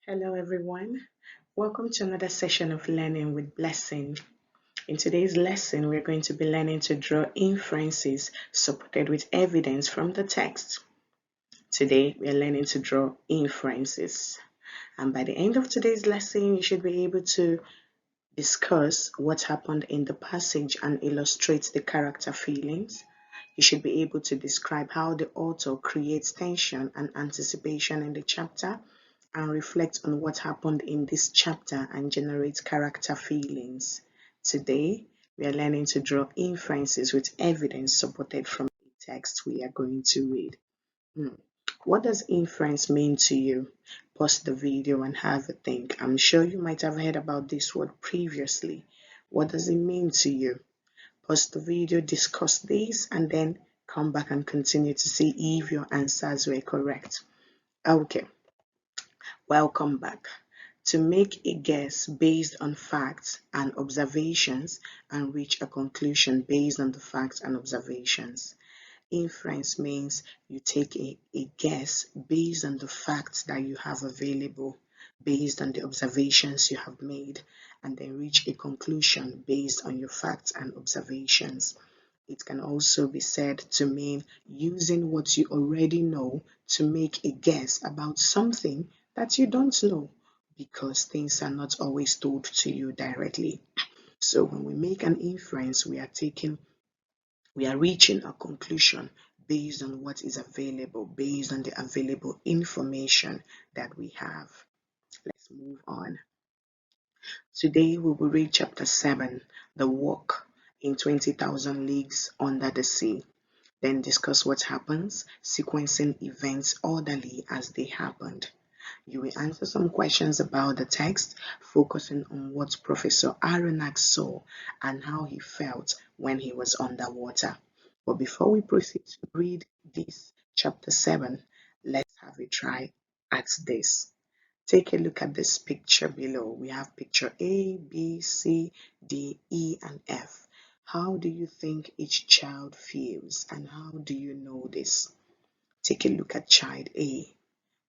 Hello, everyone. Welcome to another session of Learning with Blessing. In today's lesson, we're going to be learning to draw inferences supported with evidence from the text. Today, we're learning to draw inferences. And by the end of today's lesson, you should be able to discuss what happened in the passage and illustrate the character feelings. You should be able to describe how the author creates tension and anticipation in the chapter and reflect on what happened in this chapter and generate character feelings. Today, we are learning to draw inferences with evidence supported from the text we are going to read. Hmm. What does inference mean to you? Pause the video and have a think. I'm sure you might have heard about this word previously. What does it mean to you? Pause the video, discuss this, and then come back and continue to see if your answers were correct. Okay, welcome back. To make a guess based on facts and observations and reach a conclusion based on the facts and observations. Inference means you take a guess based on the facts that you have available, based on the observations you have made, and then reach a conclusion based on your facts and observations. It can also be said to mean using what you already know to make a guess about something that you don't know because things are not always told to you directly. So when we make an inference, we are reaching a conclusion based on what is available, based on the available information that we have. Let's move on. Today we will read chapter 7, The Walk in 20,000 Leagues Under the Sea. Then discuss what happens, sequencing events orderly as they happened. You will answer some questions about the text, focusing on what Professor Aronnax saw and how he felt when he was underwater. But before we proceed to read this chapter 7, let's have a try at this. Take a look at this picture below. We have picture A, B, C, D, E, and F. How do you think each child feels and how do you know this? Take a look at child A.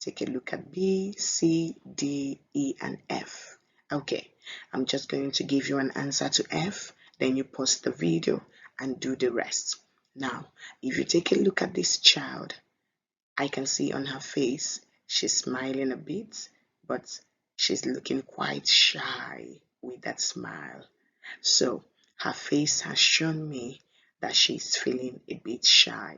Take a look at B, C, D, E, and F. Okay, I'm just going to give you an answer to F, then you pause the video and do the rest. Now, if you take a look at this child, I can see on her face, she's smiling a bit, but she's looking quite shy with that smile. So, her face has shown me that she's feeling a bit shy,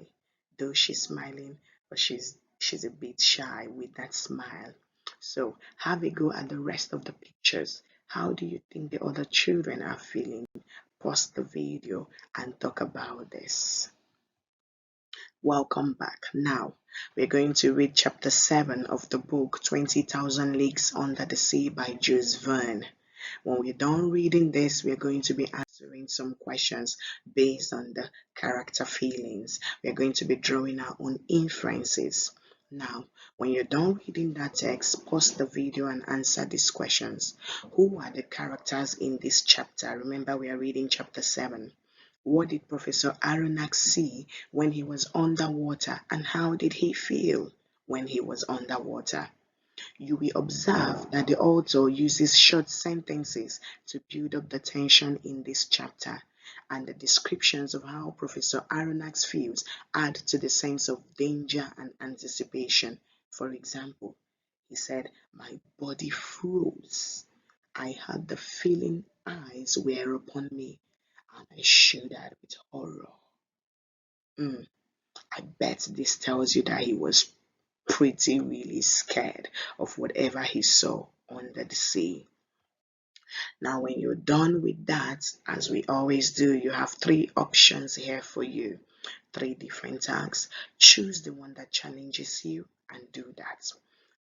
though she's smiling, but she's a bit shy with that smile. So have a go at the rest of the pictures. How do you think the other children are feeling? Pause the video and talk about this. Welcome back. Now we're going to read chapter 7 of the book 20,000 Leagues Under the Sea by Jules Verne. When we're done reading this, we're going to be answering some questions based on the character feelings. We're going to be drawing our own inferences. Now, when you're done reading that text, pause the video and answer these questions. Who are the characters in this chapter? Remember, we are reading chapter 7. What did Professor Aronnax see when he was underwater, and how did he feel when he was underwater? You will observe that the author uses short sentences to build up the tension in this chapter, and the descriptions of how Professor Aronnax feels add to the sense of danger and anticipation. For example, he said, "My body froze. I had the feeling eyes were upon me, and I shuddered with horror." I bet this tells you that he was pretty really scared of whatever he saw under the sea. Now, when you're done with that, as we always do, you have three options here for you, three different tasks. Choose the one that challenges you and do that.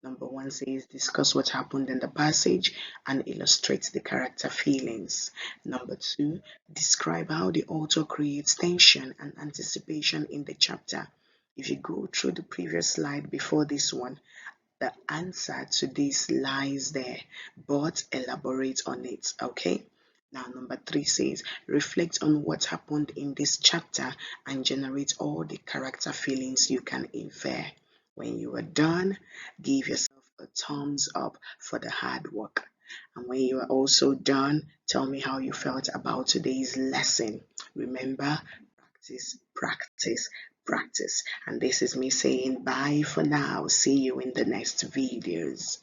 Number one says discuss what happened in the passage and illustrate the character feelings. Number two, describe how the author creates tension and anticipation in the chapter. If you go through the previous slide before this one, the answer to this lies there, but elaborate on it, okay? Now, number three says, reflect on what happened in this chapter and generate all the character feelings you can infer. When you are done, give yourself a thumbs up for the hard work. And when you are also done, tell me how you felt about today's lesson. Remember, practice, practice, practice. And this is me saying bye for now. See you in the next videos.